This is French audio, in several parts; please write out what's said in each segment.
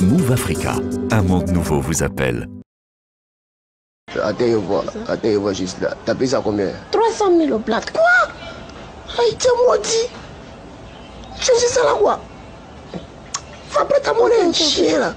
Move Africa, un monde nouveau vous appelle. Attends, juste là. T'as payé ça combien? 300 000 au plat. Quoi? Aïe, t'es maudit. Je dis ça là quoi? Va prendre ta monnaie, un chien là.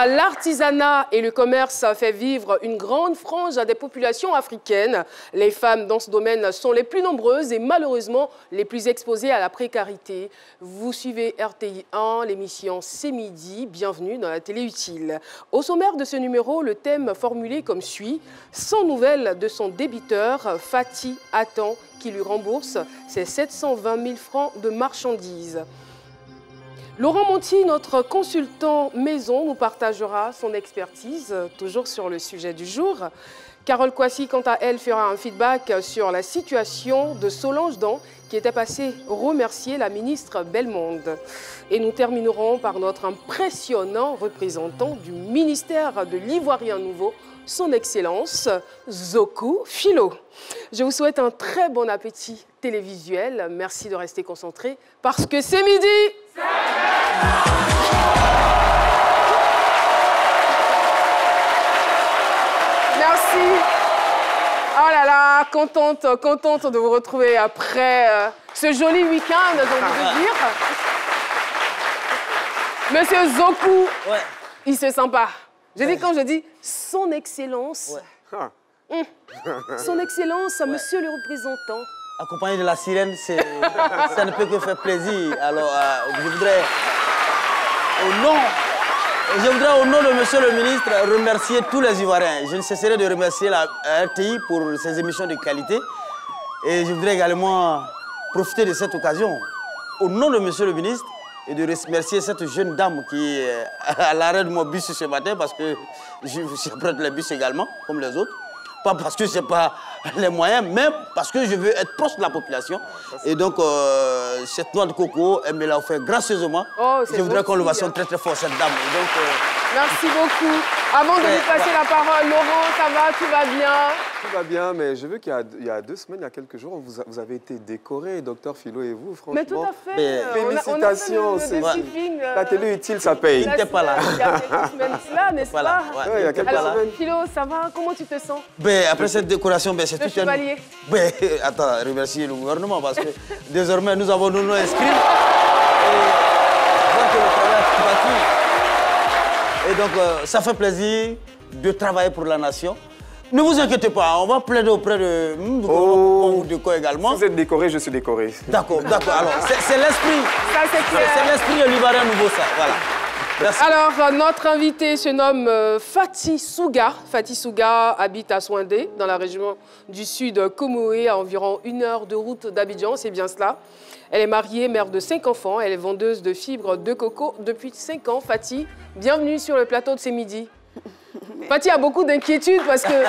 L'artisanat et le commerce fait vivre une grande frange des populations africaines. Les femmes dans ce domaine sont les plus nombreuses et malheureusement les plus exposées à la précarité. Vous suivez RTI 1, l'émission C'est midi. Bienvenue dans la télé utile. Au sommaire de ce numéro, le thème formulé comme suit. Sans nouvelles de son débiteur, Fatih attend qu'il lui rembourse ses 720 000 francs de marchandises. Laurent Monti, notre consultant maison, nous partagera son expertise, toujours sur le sujet du jour. Carole Kwasi, quant à elle, fera un feedback sur la situation de Solange Dan, qui était passée remercier la ministre Bellemonde. Et nous terminerons par notre impressionnant représentant du ministère de l'Ivoirien Nouveau, son Excellence Zoku Philo. Je vous souhaite un très bon appétit télévisuel. Merci de rester concentrés parce que c'est midi. Merci. Oh là là, contente de vous retrouver après ce joli week-end, j'ai envie de dire. Monsieur Zoku, ouais. Il se sent pas. Je dis quand je dis son Excellence. Ouais. Son Excellence, ouais. Monsieur le représentant. Accompagné de la sirène, ça ne peut que faire plaisir. Alors, je voudrais, au nom de Monsieur le ministre, remercier tous les Ivoiriens. Je ne cesserai de remercier la RTI pour ses émissions de qualité. Et je voudrais également profiter de cette occasion, au nom de Monsieur le ministre, et de remercier cette jeune dame qui est à l'arrêt de mon bus ce matin, parce que je prête le bus également, comme les autres. Pas parce que ce n'est pas les moyens, mais parce que je veux être proche de la population. Et donc, cette noix de coco, elle me l'a offert gracieusement. Oh, je voudrais qu'on l'ovation très très fort, cette dame. Et donc, merci beaucoup. Avant de vous passer la parole, Laurent, ça va, tout va bien? Tout va bien, mais je veux qu'il y a 2 semaines, il y a quelques jours, vous avez été décorés, docteur Philo et vous, franchement. Mais tout à fait. Félicitations. La télé utile, ça paye. Il n'était pas là. Il y a quelques semaines là, n'est-ce pas? Ouais, il y a quelques semaines. Philo, ça va? Comment tu te sens? Après cette décoration, c'est tout chevalier. Attends, remercier le gouvernement parce que désormais, nous avons nos noms inscrits. Et donc, ça fait plaisir de travailler pour la nation. Ne vous inquiétez pas, on va plaider auprès de on vous décore également. Si vous êtes décoré, je suis décoré. D'accord. Alors, c'est l'esprit. Ça, c'est clair. C'est l'esprit de l'Ivoirien Nouveau, ça. Voilà. Merci. Alors, notre invité se nomme Fatih Souga. Fatih Souga habite à Souindé, dans la région du sud Comoé, à environ 1 heure de route d'Abidjan, c'est bien cela. Elle est mariée, mère de 5 enfants. Elle est vendeuse de fibres de coco depuis 5 ans. Fatih, bienvenue sur le plateau de C'est midi. Fatih a beaucoup d'inquiétudes parce que...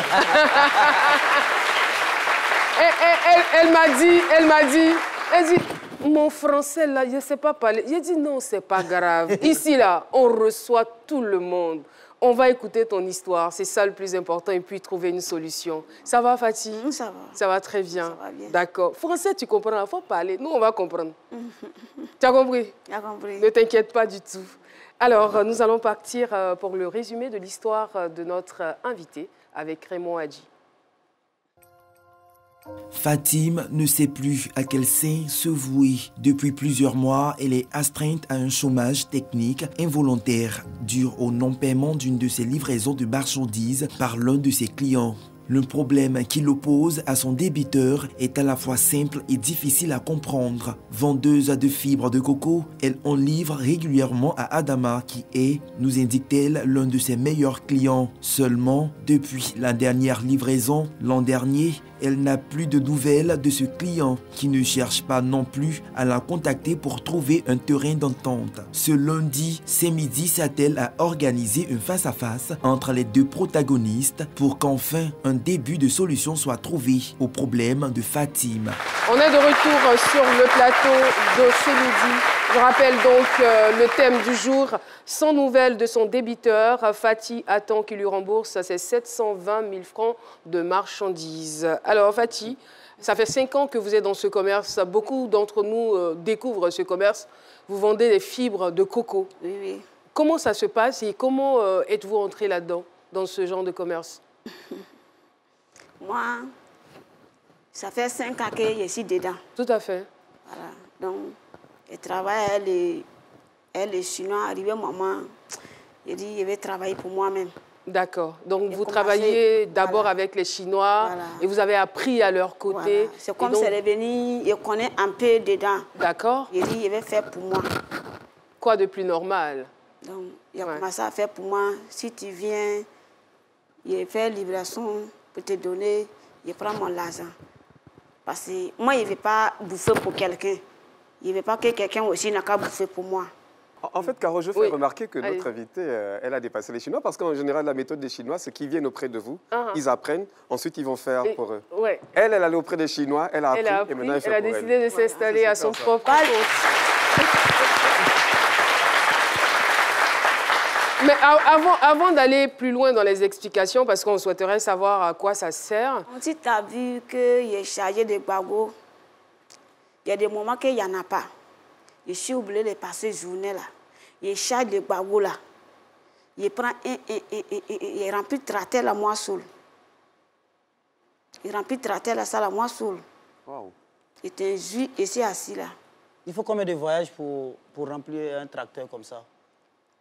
elle m'a dit, mon français là, je ne sais pas parler. J'ai dit non, c'est pas grave. Ici là, on reçoit tout le monde. On va écouter ton histoire, c'est ça le plus important, et puis trouver une solution. Ça va, Fatih? Ça va. Ça va très bien. Ça va bien. D'accord. Français, tu comprends, il faut parler. Nous, on va comprendre. Tu as compris? J'ai compris. Ne t'inquiète pas du tout. Alors, nous allons partir pour le résumé de l'histoire de notre invité avec Raymond Hadji. Fatim ne sait plus à quel sein se vouer. Depuis plusieurs mois, elle est astreinte à un chômage technique involontaire dû au non-paiement d'une de ses livraisons de marchandises par l'un de ses clients. Le problème qui l'oppose à son débiteur est à la fois simple et difficile à comprendre. Vendeuse de fibres de coco, elle en livre régulièrement à Adama qui est, nous indique-t-elle, l'un de ses meilleurs clients. Seulement, depuis la dernière livraison, l'an dernier, elle n'a plus de nouvelles de ce client qui ne cherche pas non plus à la contacter pour trouver un terrain d'entente. Ce lundi, midi s'attelle à organiser un face-à-face entre les deux protagonistes pour qu'enfin un début de solution soit trouvé au problème de Fatim. On est de retour sur le plateau de ce midi. Je rappelle donc le thème du jour, sans nouvelles de son débiteur, Fatih attend qu'il lui rembourse ses 720 000 francs de marchandises. Alors Fatih, ça fait 5 ans que vous êtes dans ce commerce. Beaucoup d'entre nous découvrent ce commerce. Vous vendez des fibres de coco. Oui, oui. Comment ça se passe et comment êtes-vous entré là-dedans, dans ce genre de commerce? Moi, ça fait 5 ans que je suis dedans. Tout à fait. Voilà. Donc, je travaille, les Chinois, arrivé un moment, je dis, je vais travailler pour moi-même. D'accord. Donc, vous travaillez d'abord avec les Chinois et vous avez appris à leur côté. Voilà. C'est comme c'est revenu, je connais un peu dedans. D'accord. Je dis, je vais faire pour moi. Quoi de plus normal? Donc, j'ai commencé à faire pour moi. Si tu viens, je fais livraison pour te donner, je prends mon argent. Parce que moi, je ne vais pas bouffer pour quelqu'un. Je ne veux pas que quelqu'un aussi n'a qu'à bouffer pour moi. En fait, Caro, je fais remarquer que notre invitée, elle a dépassé les Chinois parce qu'en général, la méthode des Chinois, c'est qu'ils viennent auprès de vous, ils apprennent, ensuite ils vont faire pour eux. Elle allait auprès des Chinois, elle a appris et maintenant elle fait pour elle. Elle a décidé de s'installer à son propre compte. Mais avant d'aller plus loin dans les explications, parce qu'on souhaiterait savoir à quoi ça sert. Si tu as vu qu'il est chargé de bagots, il y a des moments qu'il n'y en a pas. Je suis obligé de passer journée là. Il charge de bagots là. Il prend il remplit de tracteur à moi seul. Il remplit de tracteur la salle à moi seul. Wow. Il était juste ici assis là. Il faut combien de voyages pour remplir un tracteur comme ça?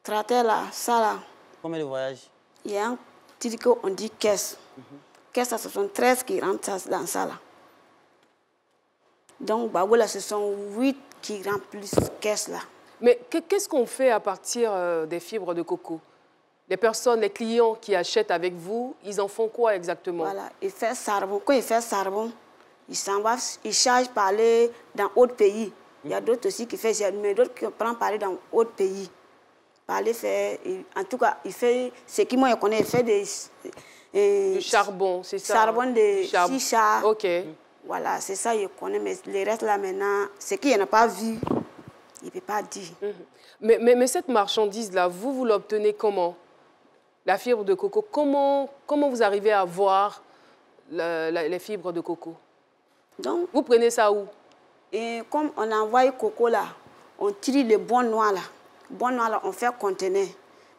Tracteur là, ça là. Combien de voyages? Il y a un petit qu'on dit caisse. Caisse, ce sont 13 qui rentrent dans ça là. Donc, bah, voilà, ce sont 8 qui remplissent caisse là. Mais qu'est-ce qu'on fait à partir des fibres de coco? Les personnes, les clients qui achètent avec vous, ils en font quoi exactement? Voilà, ils font charbon. Quand ils font charbon, ils s'en vont, ils chargent par aller dans d'autres pays. Il y a d'autres aussi qui font, mais d'autres qui prennent par aller dans d'autres pays. Par aller faire, en tout cas, il fait, ce qui moi je connais, il fait du charbon, c'est ça? Charbon de chicha. Ok. Voilà, c'est ça, je connais, mais les restes là maintenant, ce qu'il n'a pas vu, il ne peut pas dire. Mais cette marchandise-là, vous l'obtenez comment? La fibre de coco, comment vous arrivez à voir les fibres de coco? Donc, vous prenez ça où? Et comme on envoie le coco là, on tire le bon noir là. Bon noir là, on fait conteneur.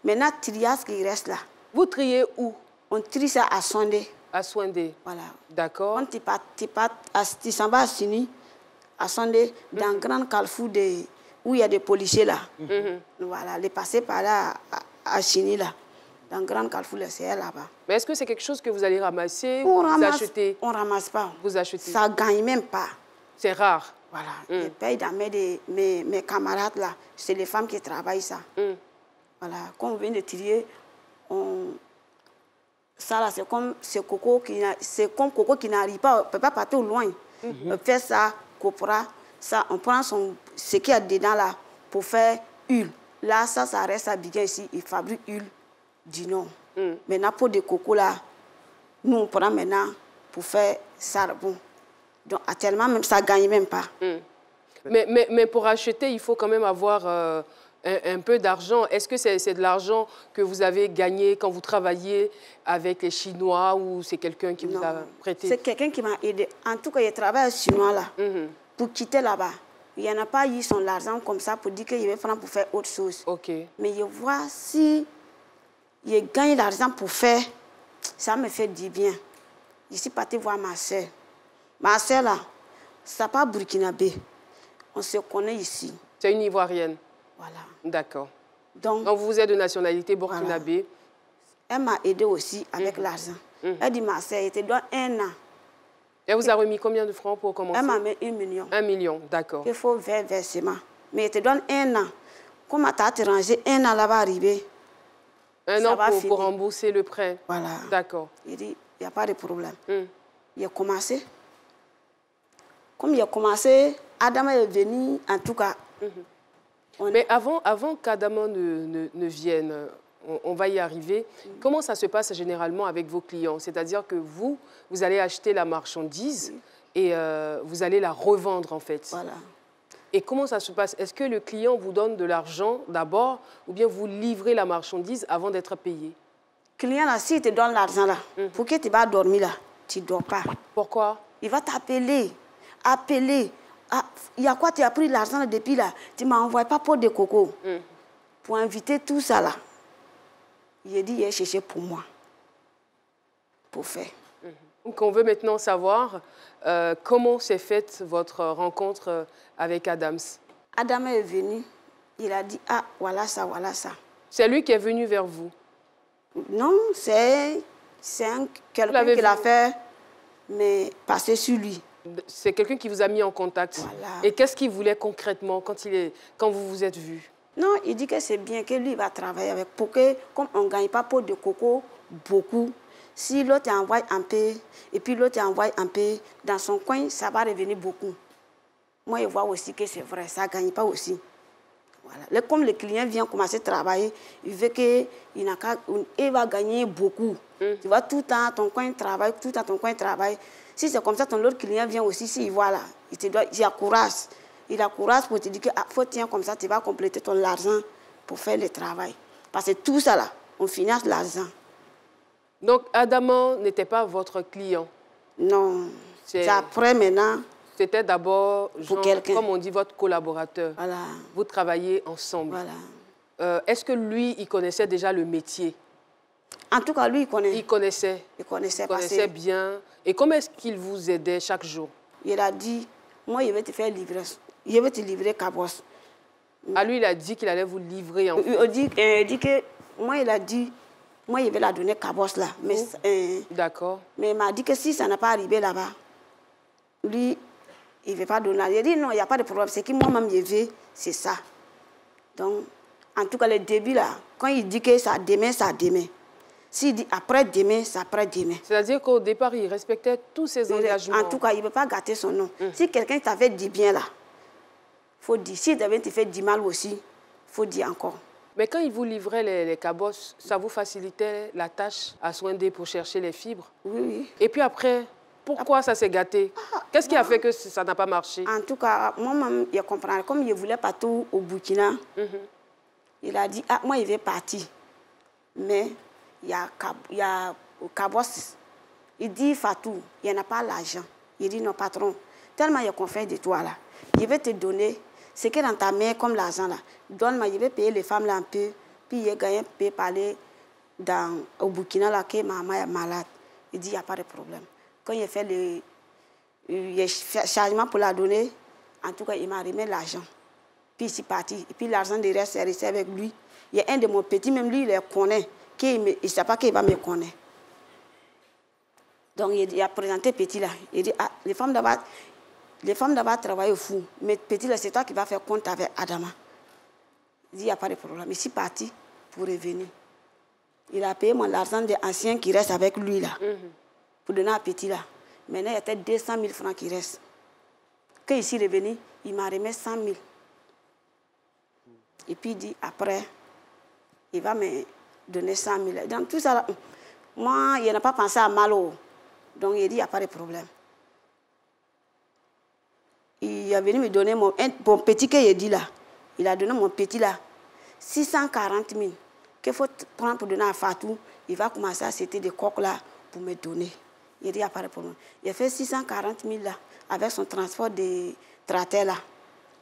Maintenant, triage qui reste là. Vous triez où? On trie ça à Sondé. À Sondé. Voilà. D'accord. Quand tu s'en vas à Sini, à Sondé, dans le grand carrefour où il y a des policiers là. Voilà, les passer par là à Sini là. Dans le grand carrefour, c'est là-bas. Mais est-ce que c'est quelque chose que vous allez ramasser ou vous achetez? On ne ramasse pas. Vous achetez? Ça ne gagne même pas. C'est rare. Voilà. Je paye dans mes camarades là. C'est les femmes qui travaillent ça. Voilà. Quand on vient de tirer, ça là, c'est comme coco qui n'arrive pas, on ne peut pas partir au loin. On fait ça, copra, ça, on prend ce qu'il y a dedans là pour faire huile. Là, ça reste à Biguin ici, il fabrique huile du Nord. Maintenant, pour des cocos là, nous on prend maintenant pour faire charbon. Donc, actuellement, même, ça ne gagne même pas. Mais pour acheter, il faut quand même avoir un peu d'argent. Est-ce que c'est de l'argent que vous avez gagné quand vous travaillez avec les Chinois ou c'est quelqu'un qui vous a prêté? C'est quelqu'un qui m'a aidé. En tout cas, il travaille aux Chinois là. Pour quitter là-bas. Il n'y en a pas eu son argent comme ça pour dire qu'il va prendre pour faire autre chose. Mais je vois si il gagne l'argent pour faire, ça me fait du bien. Je suis partie voir ma soeur. Ma soeur là, ça n'est pas burkinabé. On se connaît ici. C'est une Ivoirienne? Voilà. D'accord. Donc, vous êtes de nationalité burkinabé? Elle m'a aidé aussi avec l'argent. Elle dit, ma soeur, elle te donne 1 an. Elle vous a remis combien de francs pour commencer? Elle m'a mis 1 million. 1 million, d'accord. Il faut faire versement. Mais elle te donne 1 an. Comment tu as arrangé 1 an là-bas arrivé? 1 an pour rembourser le prêt? Voilà. D'accord. Il dit, il n'y a pas de problème. il a commencé. Comme il a commencé, Adama est venu, en tout cas. Mais avant qu'Adama ne vienne, on va y arriver. Comment ça se passe généralement avec vos clients? C'est-à-dire que vous allez acheter la marchandise et vous allez la revendre, en fait. Voilà. Et comment ça se passe? Est-ce que le client vous donne de l'argent d'abord ou bien vous livrez la marchandise avant d'être payé? Le client, là, s'il te donne l'argent, là, pour que tu vas dormir, là, tu ne dors pas. Pourquoi? Il va t'appeler. Appeler. Ah, il y a quoi? Tu as pris l'argent depuis là? Tu ne m'as envoyé pas pour de coco. Pour inviter tout ça, là. Il a dit, il est cherché pour moi. Pour faire. Donc, on veut maintenant savoir comment s'est faite votre rencontre avec Adams. Adam est venu, il a dit, ah, voilà ça, voilà ça. C'est lui qui est venu vers vous? Non, c'est quelqu'un qui l'a fait, mais passer sur lui. C'est quelqu'un qui vous a mis en contact. Voilà. Et qu'est-ce qu'il voulait concrètement quand vous vous êtes vus? Non, il dit que c'est bien que lui va travailler avec. Pour que, comme on ne gagne pas pour de coco beaucoup, si l'autre envoie un peu, et puis l'autre envoie un peu, dans son coin, ça va revenir beaucoup. Moi, je vois aussi que c'est vrai, ça ne gagne pas aussi. Voilà. Comme le client vient commencer à travailler, il veut qu'il va gagner beaucoup. Tu vois, tout le temps, ton coin travaille, tout le temps, ton coin travaille. Si c'est comme ça, ton autre client vient aussi, s'il voit là, il a courage. Il a courage pour te dire qu'il faut tenir comme ça, tu vas compléter ton argent pour faire le travail. Parce que tout ça là, on finance l'argent. Donc, Adama n'était pas votre client? Non, c'est après maintenant. C'était d'abord, comme on dit, votre collaborateur. Voilà. Vous travaillez ensemble. Voilà. Est-ce que lui, il connaissait déjà le métier? En tout cas, lui, il connaît. Il connaissait. Il connaissait bien. Et comment est-ce qu'il vous aidait chaque jour? Il a dit, moi, je vais te faire livrer. Je vais te livrer Cabos. À lui, il a dit qu'il allait vous livrer en fait. Il dit que, moi, il a dit, moi, je vais la donner Cabos là. D'accord. Mais il m'a dit que si ça n'a pas arrivé là-bas, lui, il ne veut pas donner. Il a dit non, il n'y a pas de problème. C'est que moi-même, je veux, c'est ça. Donc, en tout cas, le début là, quand il dit que ça demain, ça demain. S'il dit après-demain, c'est après-demain. C'est-à-dire qu'au départ, il respectait tous ses engagements. En tout cas, il ne peut pas gâter son nom. Si quelqu'un t'avait dit bien là, il faut dire. Si il te fait du mal aussi, il faut dire encore. Mais quand il vous livrait les cabosses, ça vous facilitait la tâche à Soindé pour chercher les fibres? Oui, oui. Et puis après, pourquoi ça s'est gâté? Qu'est-ce qui a fait que ça n'a pas marché? En tout cas, moi-même, je comprends. Comme il voulait partout au Burkina, il a dit, ah, moi, il veut partir. Mais il y a Cabos. Il dit, Fatou, il n'y en a pas l'argent. Il dit, non, patron, tellement il y a confiance de toi là. Je vais te donner ce qui est dans ta main comme l'argent là. Donne-moi, je vais payer les femmes là un peu. Puis il gagne, peut parler au Burkina là que maman est malade. Il dit, il n'y a pas de problème. Quand il a fait le chargement pour la donner, en tout cas, il m'a remis l'argent. Puis il est parti. Et puis l'argent de reste est resté avec lui. Il y a un de mon petit, même lui, il le connaît. Il ne sait pas qu'il va me connaître. Donc il a présenté petit là. Il dit, ah, les femmes d'abord travaillent au fou. Mais petit là, c'est toi qui vas faire compte avec Adama. Il dit, il n'y a pas de problème. Il est parti pour revenir. Il a payé mon argent des anciens qui restent avec lui là. Pour donner à petit là. Maintenant, il y a peut-être 200 000 francs qui restent. Quand il est revenu, il m'a remis 100 000. Et puis il dit, après, il va me donner 100 000. Dans tout ça, là, moi, il n'a pas pensé à mal. Donc il dit, il n'y a pas de problème. Il est venu me donner mon petit qu'il dit là. Il a donné mon petit là, 640 000. Qu'il faut prendre pour donner à Fatou. Il va commencer à acheter des coques là pour me donner. Il dit, il n'y a pas de problème. Il a fait 640 000 là, avec son transport de tracteur là,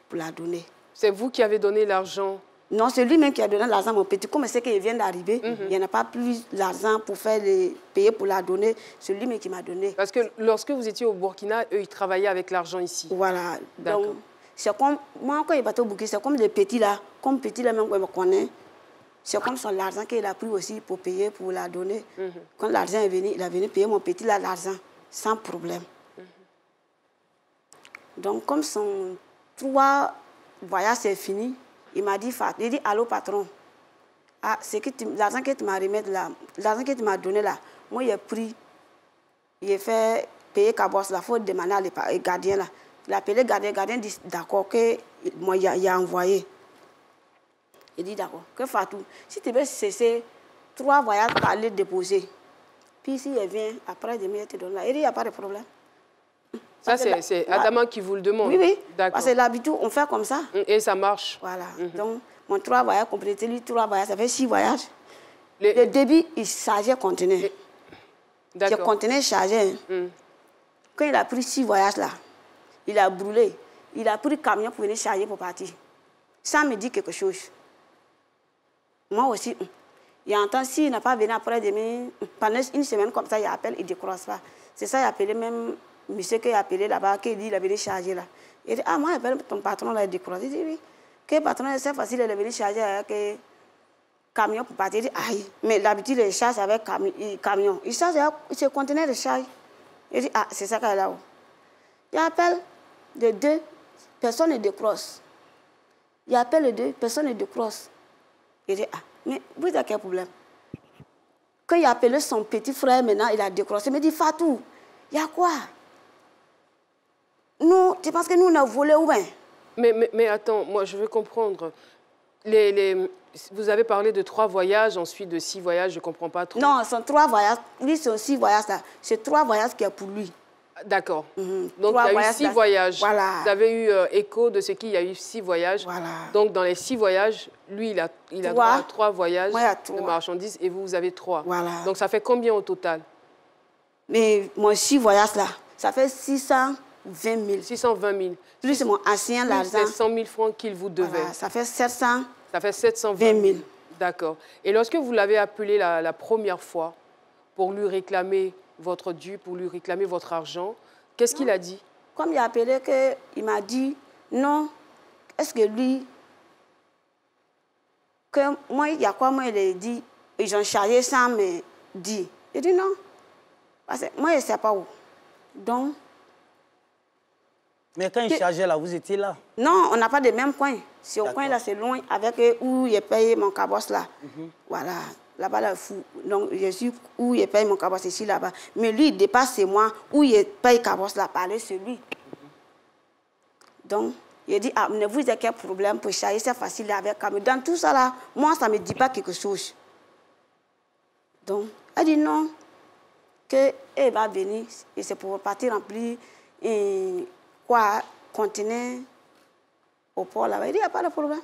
pour la donner. C'est vous qui avez donné l'argent? Non, c'est lui-même qui a donné l'argent à mon petit. Comme c'est qu'il vient d'arriver, il n'y en a pas plus d'argent pour payer pour la donner. C'est lui-même qui m'a donné. Parce que lorsque vous étiez au Burkina, eux, ils travaillaient avec l'argent ici. Voilà. Donc, c'est comme, moi, quand il est au Burkina, c'est comme les petits là. Comme petit là, même, qu'on me connaît. C'est comme son l'argent qu'il a pris aussi pour payer, pour la donner. Quand l'argent est venu, il a venu payer mon petit là l'argent, sans problème. Donc, comme son 3 voyages c'est fini, il m'a dit, il dit, allô patron, ah, l'argent que tu m'as remis là, l'argent que tu m'as donné là, moi j'ai pris, j'ai fait payer Cabos, il faut demander au gardien là. Il a appelé le gardien dit d'accord que moi il a envoyé. Il dit d'accord, que Fatou, si tu veux cesser 3 voyages par aller déposer, puis si elle vient après demain, elle te donne là. Il dit il n'y a pas de problème. Ça c'est Adama qui vous le demande. Oui, oui. D'accord. Parce que l'habitude on fait comme ça. Et ça marche. Voilà. Donc mon 3 voyages complétés, lui 3 voyages, ça fait 6 voyages. Le débit, il chargeait conteneur. Le conteneur chargé. Quand il a pris 6 voyages là, il a brûlé. Il a pris le camion pour venir charger pour partir. Ça me dit quelque chose. Moi aussi, il entend s'il n'a pas venu après demain, pendant une semaine comme ça, il appelle, il ne décroche pas. C'est ça, il a appelé même monsieur qui a appelé là-bas, qui dit qu'il a venu charger là. Il dit, ah, moi, j'appelle ton patron là, il décroche. Il dit, oui. Que patron, c'est facile, il est venu charger avec camion pour partir. Il dit, aïe, mais d'habitude, il charge avec camion. Il charge avec ce conteneur de charge. Il dit, ah, c'est ça qu'il a là-haut. Il appelle les 2, personne ne décroche. Il appelle les 2, personne ne décroche. Il dit, ah, mais vous avez quel problème? Quand il a appelé son petit frère, maintenant, il a décroché. Il me dit, Fatou, il y a quoi? Nous, tu penses que nous, on a volé ou bien? Mais attends, moi, je veux comprendre. Vous avez parlé de 3 voyages, ensuite de 6 voyages, je ne comprends pas trop. Non, ce sont 3 voyages. Lui, c'est 6 voyages là. C'est 3 voyages qui est pour lui. D'accord. Donc, il y a eu 6 voyages. Voilà. Vous avez eu écho de ce qu'il y a eu 6 voyages. Voilà. Donc, dans les 6 voyages, lui, il a droit à 3 voyages de marchandises et vous avez 3. Voilà. Donc, ça fait combien au total? Mais mon 6 voyages là, ça fait 620 000. 620 000. Lui, c'est mon ancien l'argent. C'est 100 000 francs qu'il vous devait. Voilà, ça fait 700. Ça fait 720 000. D'accord. Et lorsque vous l'avez appelé la première fois pour lui réclamer votre dû, pour lui réclamer votre argent, qu'est-ce qu'il a dit? Comme il a appelé, il m'a dit non. Est-ce que lui, que moi, il y a quoi, moi, il a dit, ils ont chargé sans me dire. Il dit non. Parce que moi, je ne sais pas où. Donc. Mais quand il chargeait là, vous étiez là? Non, on n'a pas de même coin. C'est au coin là, c'est loin, avec où il paye mon cabosse là. Voilà. Là-bas, là, fou. Donc, je suis où il paye mon cabosse ici, là-bas. Mais lui, il dépasse moi, où il paye cabosse là, parler sur lui. Donc, il dit, ah, ne vous avez quel problème pour charger, c'est facile avec Camille. Dans tout ça là, moi, ça ne me dit pas quelque chose. Donc, elle dit non, qu'elle va venir, et c'est pour partir remplir quoi, conteneur au port là-bas. Il dit, il n'y a pas de problème.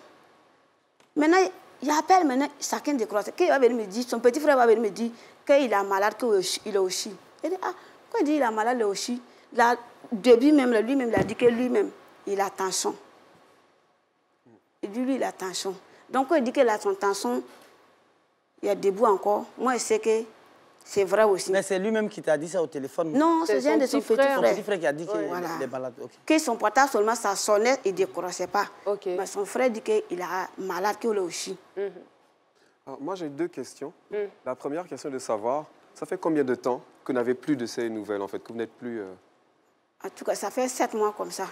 Maintenant, il appelle maintenant, chacun décroche. Quand il va venir me dire, son petit frère va venir me dire qu'il est malade, qu'il est au Chi. Il dit, ah, quand il dit qu'il est malade, il est au Chi, là, début même, lui-même, il a dit que lui-même, il a tension. Il dit, lui, il a tension. Donc, quand il dit qu'il a son tension, il est debout encore. Moi, je sais que c'est vrai aussi. Mais c'est lui-même qui t'a dit ça au téléphone? Non, c'est un de son petit frère. Son petit frère qui a dit qu'il est malade. Okay. Que son portable seulement, ça sonnait, il ne décrochait pas. Okay. Mais son frère dit qu'il est malade, qu'il est au Chi. Alors, moi, j'ai 2 questions. La première question est de savoir, ça fait combien de temps que vous n'avez plus de ces nouvelles, en fait, que vous n'êtes plus... En tout cas, ça fait 7 mois comme ça.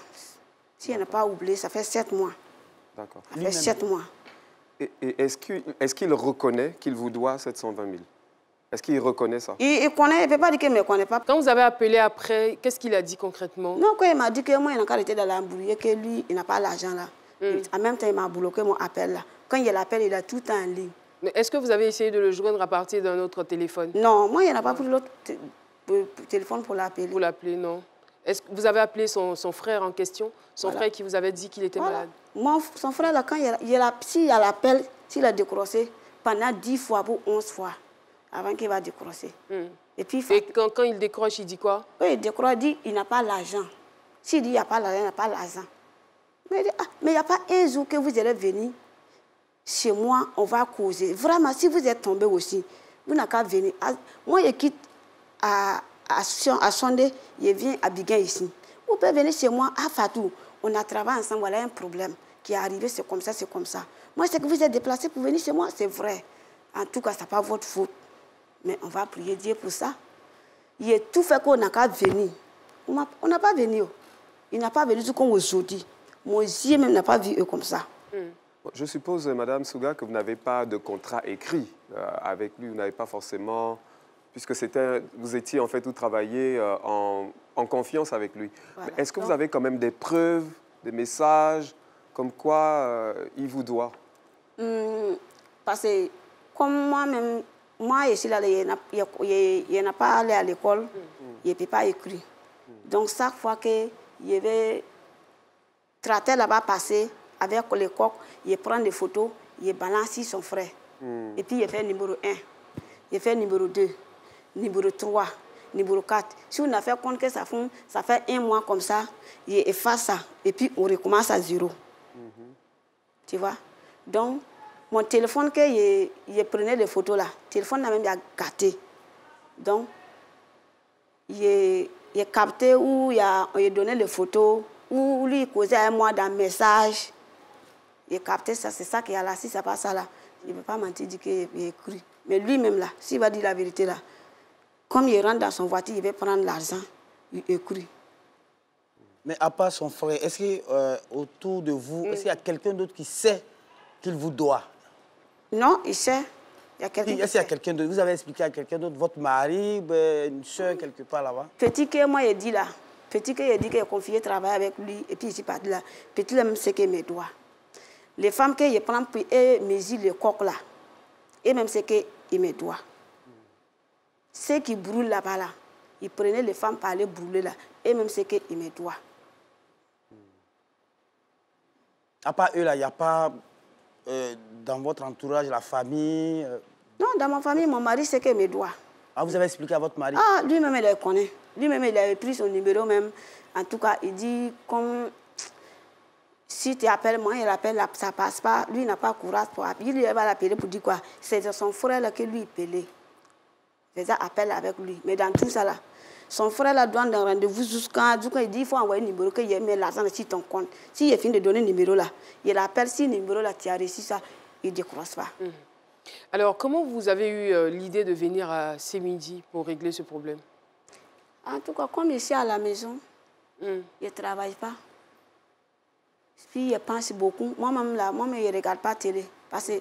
Si elle n'a pas oublié, ça fait 7 mois. D'accord. Ça fait 7 mois. Et est-ce qu'il reconnaît qu'il vous doit 720 000? Est-ce qu'il reconnaît ça? Il connaît, il ne peut pas dire qu'il ne me connaît pas. Quand vous avez appelé après, qu'est-ce qu'il a dit concrètement? Non, quand il m'a dit que moi, il n'a qu'à arrêter dans l'embrouille, que lui, il n'a pas l'argent là. En même temps, il m'a bloqué mon appel là. Quand il l'appelle, il a tout en ligne. Mais est-ce que vous avez essayé de le joindre à partir d'un autre téléphone? Non, moi, il n'a pas pris l'autre téléphone pour l'appeler. Pour l'appeler, non. Est-ce que vous avez appelé son frère en question? Son frère qui vous avait dit qu'il était malade? Moi, son frère, là, quand s'il appelle, s'il a décroché, pendant 10 fois ou 11 fois, avant qu'il va décrocher. Et puis, quand il décroche, il dit quoi? Quand il décroche, il dit qu'il n'a pas l'argent. S'il dit qu'il n'y a pas l'argent, il n'a pas l'argent. Mais il dit, ah, mais il n'y a pas un jour que vous allez venir chez moi, on va causer. Vraiment, si vous êtes tombé aussi, vous n'avez qu'à venir. Moi, je quitte à Sondé, je viens à Biguin ici. Vous pouvez venir chez moi à Fatou. On a travaillé ensemble, voilà un problème qui est arrivé, c'est comme ça, c'est comme ça. Moi, c'est que vous êtes déplacé pour venir chez moi, c'est vrai. En tout cas, ce n'est pas votre faute. Mais on va prier Dieu pour ça. Il a tout fait qu'on n'a qu'à venir. On n'a pas venu. Il n'a pas venu tout comme aujourd'hui. Mon yeux même n'a pas vu eux comme ça. Je suppose, Madame Souga, que vous n'avez pas de contrat écrit avec lui. Vous n'avez pas forcément... Puisque vous étiez, en fait, vous travaillez en confiance avec lui. Voilà. Est-ce que vous avez quand même des preuves, des messages, comme quoi il vous doit? Parce que comme moi-même, moi, ici, là, il n'a pas allé à l'école, il ne peut pas écrire. Donc, chaque fois qu'il y avait traité là-bas passer avec les coques, il prend des photos, il balance son frère. Et puis, il fait numéro 1, il fait numéro 2, numéro 3, numéro 4. Si on a fait compte que ça fait 1 mois comme ça, il efface ça. Et puis, on recommence à 0. Tu vois? Donc, mon téléphone, que il prenait les photos là, le téléphone n'a même gâté. Donc, il a capté où il a donné les photos, où lui il causait à moi dans le message. Il a capté ça, c'est ça qu'il y a là. Si ça passe ça là, il ne peut pas mentir, dire qu'il a écrit. Mais lui-même là, s'il va dire la vérité là, comme il rentre dans son voiture, il va prendre l'argent, il écrit. Mais à part son frère, est-ce qu'autour de vous, est-ce qu'il y a quelqu'un d'autre qui sait qu'il vous doit? Non, il sait. Il y a quelqu'un. Est-ce qu'il y a quelqu'un d'autre? Vous avez expliqué à quelqu'un d'autre, votre mari, une soeur quelque part là-bas? Petit que moi, il dit là. Petit que il dit qu'il a confié le travail avec lui. Et puis ici, pas de là. Petit là, même ce qu'il me doit. Les femmes qui prennent pour mesure le coq là. Et même ce qu'il me doit. Ceux qui brûlent là-bas là. Ils prenaient les femmes pour aller brûler là. Et même ce qu'il me doit. À part eux là, il n'y a pas dans votre entourage, la famille? Non, dans ma famille, mon mari, c'est qu'il me doit. Ah, vous avez expliqué à votre mari? Ah, lui-même, il le connaît. Lui-même, il avait pris son numéro même. En tout cas, il dit, comme si tu appelles moi, il appelle, ça ne passe pas. Lui, il n'a pas courage pour appeler. Il va l'appeler pour dire quoi? C'est son frère là que lui, il appelait. Il faisait appel avec lui. Mais dans tout ça là, son frère là donne un rendez-vous jusqu'à il dit il faut envoyer un numéro qu'il met l'argent sur ton compte. S'il finit de donner le numéro là, il appelle si le numéro là tu as reçu ça, il ne décroche pas. Alors comment vous avez eu l'idée de venir à Sémidi pour régler ce problème? En tout cas, comme ici à la maison, il ne travaille pas. Puis il pense beaucoup. Moi-même là, je ne regarde pas la télé. Parce que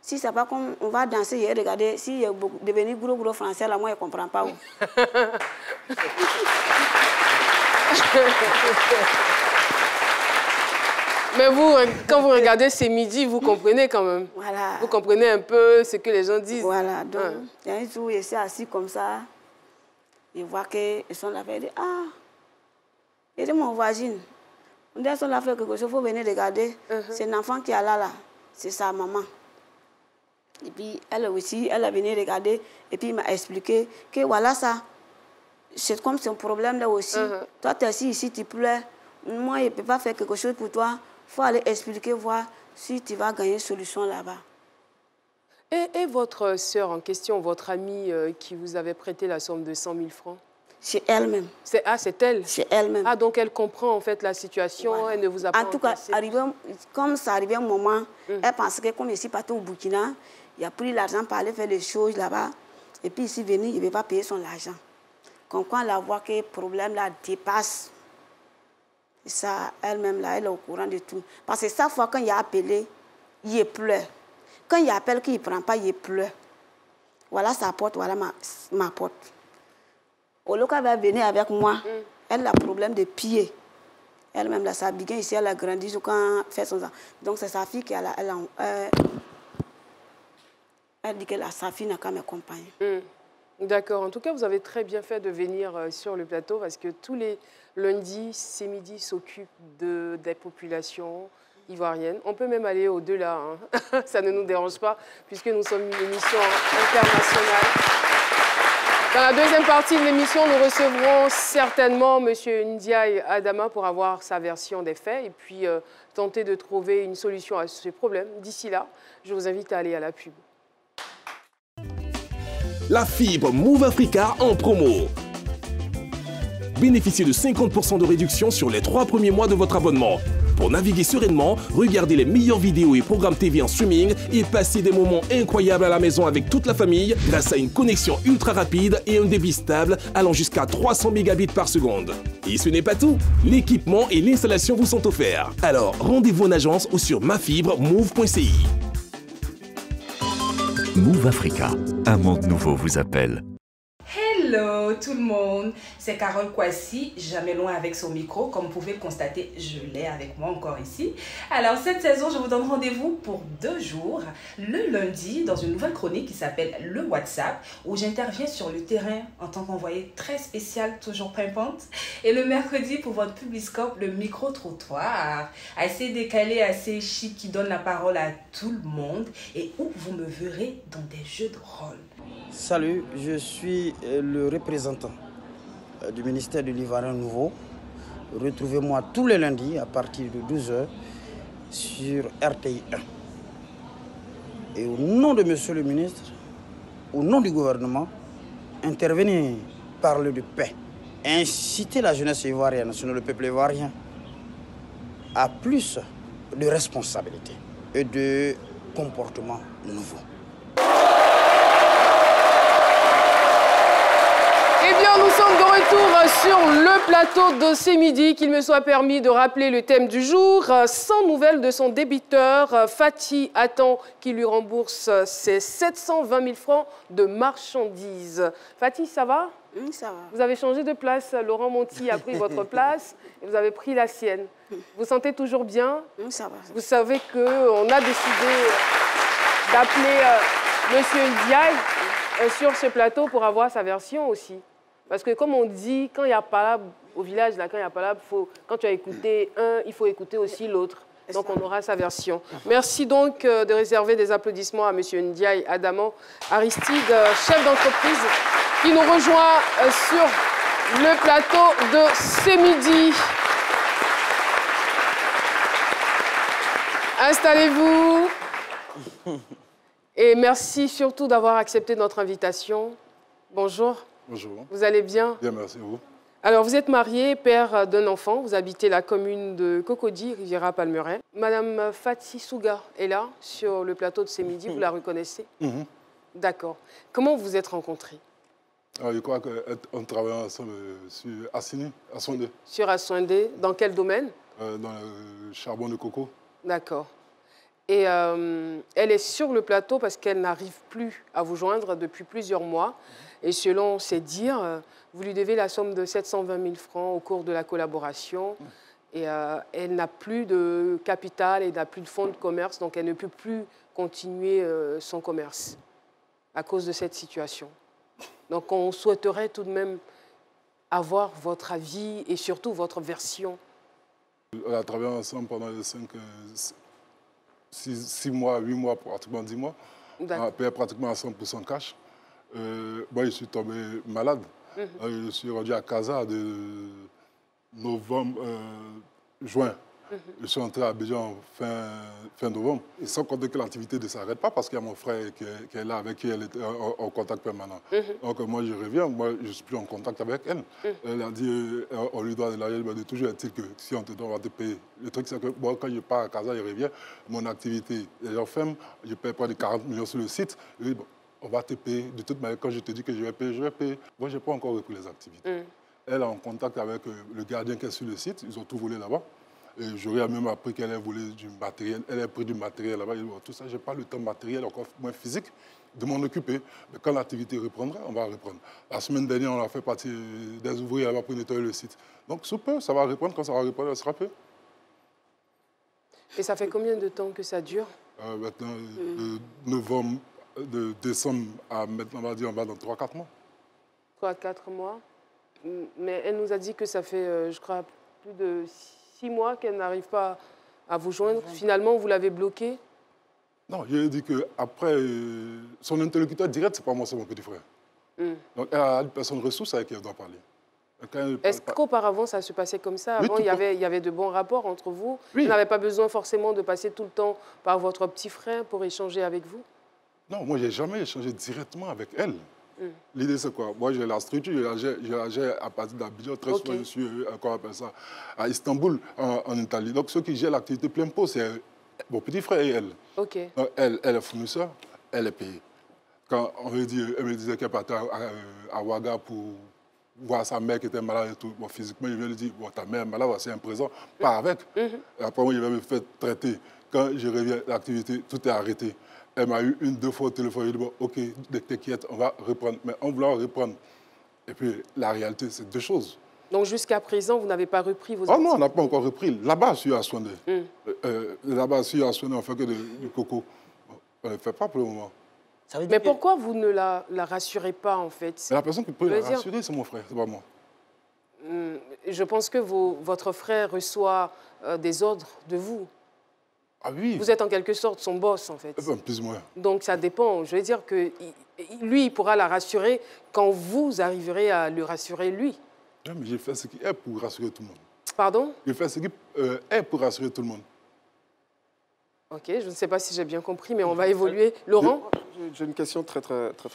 si c'est pas comme on va danser, il regarder, si il est devenu gros français, là, moi, je ne comprends pas. Mais vous, quand vous regardez Sémidi, vous comprenez quand même. Voilà. Vous comprenez un peu ce que les gens disent. Voilà. Donc, il y a un jour, il s'est assis comme ça. Il voit qu'ils sont là. Il dit, ah, il dit, mon voisine, on dit, ils sont là, quelque chose, il faut venir regarder. C'est un enfant qui est là, c'est sa maman. Et puis, elle aussi, elle a venu regarder. Et puis, il m'a expliqué que voilà ça. C'est comme son problème là aussi. Toi, tu es assis ici, tu pleures. Moi, je ne peux pas faire quelque chose pour toi. Il faut aller expliquer, voir si tu vas gagner une solution là-bas. Et votre sœur en question, votre amie qui vous avait prêté la somme de 100 000 francs? C'est elle-même. Ah, c'est elle? C'est elle-même. Ah, donc elle comprend en fait la situation, voilà. Elle ne vous a pas en tout cas, comme ça arrivait un moment, elle pensait que comme ici, partout au Burkina, il a pris l'argent pour aller faire les choses là-bas. Et puis ici, venu, il ne veut pas payer son argent. Quand elle voit que le problème là dépasse, ça, elle-même là, elle est au courant de tout. Parce que chaque fois quand il a appelé, il pleure. Quand il appelle, qu'il ne prend pas, il pleure. Voilà sa porte, voilà ma porte. Au lieu qu'elle va venir avec moi, elle a un problème de pied. Elle-même, là, sa biguin ici, elle a grandi quand elle fait son enfant. Donc, c'est sa fille qui a elle dit que sa fille n'a qu'à m'accompagner. D'accord. En tout cas, vous avez très bien fait de venir sur le plateau parce que tous les lundis, Sémidi s'occupe des populations ivoiriennes. On peut même aller au-delà. Hein. Ça ne nous dérange pas puisque nous sommes une émission internationale. Dans la deuxième partie de l'émission, nous recevrons certainement M. Ndiaye Adama pour avoir sa version des faits et puis tenter de trouver une solution à ce problème. D'ici là, je vous invite à aller à la pub. La fibre Move Africa en promo. Bénéficiez de 50% de réduction sur les 3 premiers mois de votre abonnement. Pour naviguer sereinement, regardez les meilleures vidéos et programmes TV en streaming et passez des moments incroyables à la maison avec toute la famille grâce à une connexion ultra rapide et un débit stable allant jusqu'à 300 mégabits par seconde. Et ce n'est pas tout, l'équipement et l'installation vous sont offerts. Alors rendez-vous en agence ou sur mafibreMove.ci. Move Africa, un monde nouveau vous appelle. Hello tout le monde, c'est Carole Kwasi, jamais loin avec son micro, comme vous pouvez le constater, je l'ai avec moi encore ici. Alors cette saison, je vous donne rendez-vous pour 2 jours, le lundi dans une nouvelle chronique qui s'appelle Le WhatsApp, où j'interviens sur le terrain en tant qu'envoyé très spécial, toujours pimpante, et le mercredi pour votre Publiscope, le micro-trottoir, assez décalé, assez chic, qui donne la parole à tout le monde, et où vous me verrez dans des jeux de rôle. Salut, je suis le représentant du ministère de l'Ivoirien Nouveau. Retrouvez-moi tous les lundis à partir de 12h sur RTI 1. Et au nom de Monsieur le ministre, au nom du gouvernement, intervenez, parler de paix, inciter la jeunesse ivoirienne, sinon le peuple ivoirien, à plus de responsabilité et de comportements nouveaux. Eh bien, nous sommes de retour sur le plateau de ce midi. Qu'il me soit permis de rappeler le thème du jour. Sans nouvelles de son débiteur, Fatih attend qu'il lui rembourse ses 720 000 francs de marchandises. Fatih, ça va? Oui, ça va. Vous avez changé de place. Laurent Monti a pris votre place et vous avez pris la sienne. Vous vous sentez toujours bien? Oui, ça va. Vous savez qu'on a décidé d'appeler Monsieur Ndiaye sur ce plateau pour avoir sa version aussi. Parce que comme on dit, quand il n'y a pas là, au village, là, quand il n'y a pas là, quand tu as écouté un, il faut écouter aussi l'autre. Donc on aura sa version. Merci donc de réserver des applaudissements à M. Ndiaye Adaman Aristide, chef d'entreprise, qui nous rejoint sur le plateau de ce midi. Installez-vous. Et merci surtout d'avoir accepté notre invitation. Bonjour. Bonjour. Vous allez bien? Bien, merci. Vous? Alors, vous êtes marié, père d'un enfant. Vous habitez la commune de Cocody, Riviera-Palmeraie. Madame Fatih Souga est là, sur le plateau de ce midi. Vous la reconnaissez? D'accord. Comment vous êtes rencontrés? Je crois qu'on travaille ensemble sur Assini, Assondé. Sur Assondé. Dans quel domaine? Dans le charbon de coco. D'accord. Et elle est sur le plateau parce qu'elle n'arrive plus à vous joindre depuis plusieurs mois. Et selon ses dires, vous lui devez la somme de 720 000 francs au cours de la collaboration. Et elle n'a plus de capital et n'a plus de fonds de commerce, donc elle ne peut plus continuer son commerce à cause de cette situation. Donc on souhaiterait tout de même avoir votre avis et surtout votre version. On a travaillé ensemble pendant les 6 mois, 8 mois, pratiquement 10 mois. On a payé pratiquement à 100% cash. Moi, je suis tombé malade. Je suis rendu à Casa de novembre, juin. Je suis entré à Abidjan fin novembre. Et sans compter que l'activité ne s'arrête pas parce qu'il y a mon frère qui est là, avec qui elle est en contact permanent. Donc moi, je reviens, moi, je ne suis plus en contact avec elle. Elle a dit, on lui doit de l'argent, mais toujours est-il que si on te doit, on va te payer. Le truc, c'est que moi, quand je pars à Casa, je reviens, mon activité est ferme, je paye près de 40 millions sur le site. Et bon, on va te payer. De toute manière, quand je te dis que je vais payer, je vais payer. Moi, je n'ai pas encore repris les activités. Elle est en contact avec le gardien qui est sur le site. Ils ont tout volé là-bas. Et j'aurais même appris qu'elle a volé du matériel. Elle a pris du matériel là-bas. Tout ça, je n'ai pas le temps matériel, encore moins physique, de m'en occuper. Mais quand l'activité reprendra, on va reprendre. La semaine dernière, on a fait partie des ouvriers là-bas pour nettoyer le site. Donc, sous peu, ça va reprendre. Quand ça va reprendre, elle sera peu. Et ça fait combien de temps que ça dure? Maintenant, de novembre, de décembre à maintenant, on va dire, on va dans 3-4 mois. 3-4 mois. Mais elle nous a dit que ça fait, je crois, plus de 6 mois qu'elle n'arrive pas à vous joindre. Finalement, vous l'avez bloquée? Non, je lui ai dit qu'après, son interlocuteur direct, ce n'est pas moi, c'est mon petit frère. Donc, elle a une personne ressource avec qui elle doit parler. Est-ce qu'auparavant, ça se passait comme ça? Avant, il y avait de bons rapports entre vous? Oui. Vous n'avez pas besoin forcément de passer tout le temps par votre petit frère pour échanger avec vous? Non, moi, je n'ai jamais échangé directement avec elle. L'idée, c'est quoi? Moi, j'ai la structure, je la gère à partir d'Abidjan. Très souvent, je suis, encore appelle ça, à Istanbul, en Italie. Donc, ceux qui gèrent l'activité plein pot, c'est mon petit frère et elle. Donc, elle est fournisseur, elle est payée. Quand on me dit, elle me disait qu'elle partait à Ouaga pour voir sa mère qui était malade et tout. Bon, physiquement, je viens lui dire, bon, ta mère est malade, c'est un présent, pas avec. Après, moi, je vais me faire traiter. Quand je reviens, l'activité, tout est arrêté. Elle m'a eu 1-2 fois au téléphone. Je lui ai dit, bon, OK, t'inquiète, on va reprendre. Mais en voulant reprendre, Et puis, la réalité, c'est deux choses. Donc, jusqu'à présent, vous n'avez pas repris vos activités? Oh non, on n'a pas encore repris. Là-bas, je suis à Soindé. Là-bas, je suis à Soindé, on fait que du coco. On ne le fait pas pour le moment. Mais pourquoi vous ne la rassurez pas, en fait? La personne qui peut la rassurer, c'est mon frère, c'est pas moi. Je pense que votre frère reçoit des ordres de vous. Ah oui. Vous êtes en quelque sorte son boss, en fait. Plus ou moins. Donc ça dépend. Je veux dire que lui, il pourra la rassurer quand vous arriverez à le rassurer, lui. Oui, mais j'ai fait ce qu'il est pour rassurer tout le monde. Pardon? J'ai fait ce qu'il est pour rassurer tout le monde. Ok, je ne sais pas si j'ai bien compris, mais on va évoluer. Laurent? J'ai une question très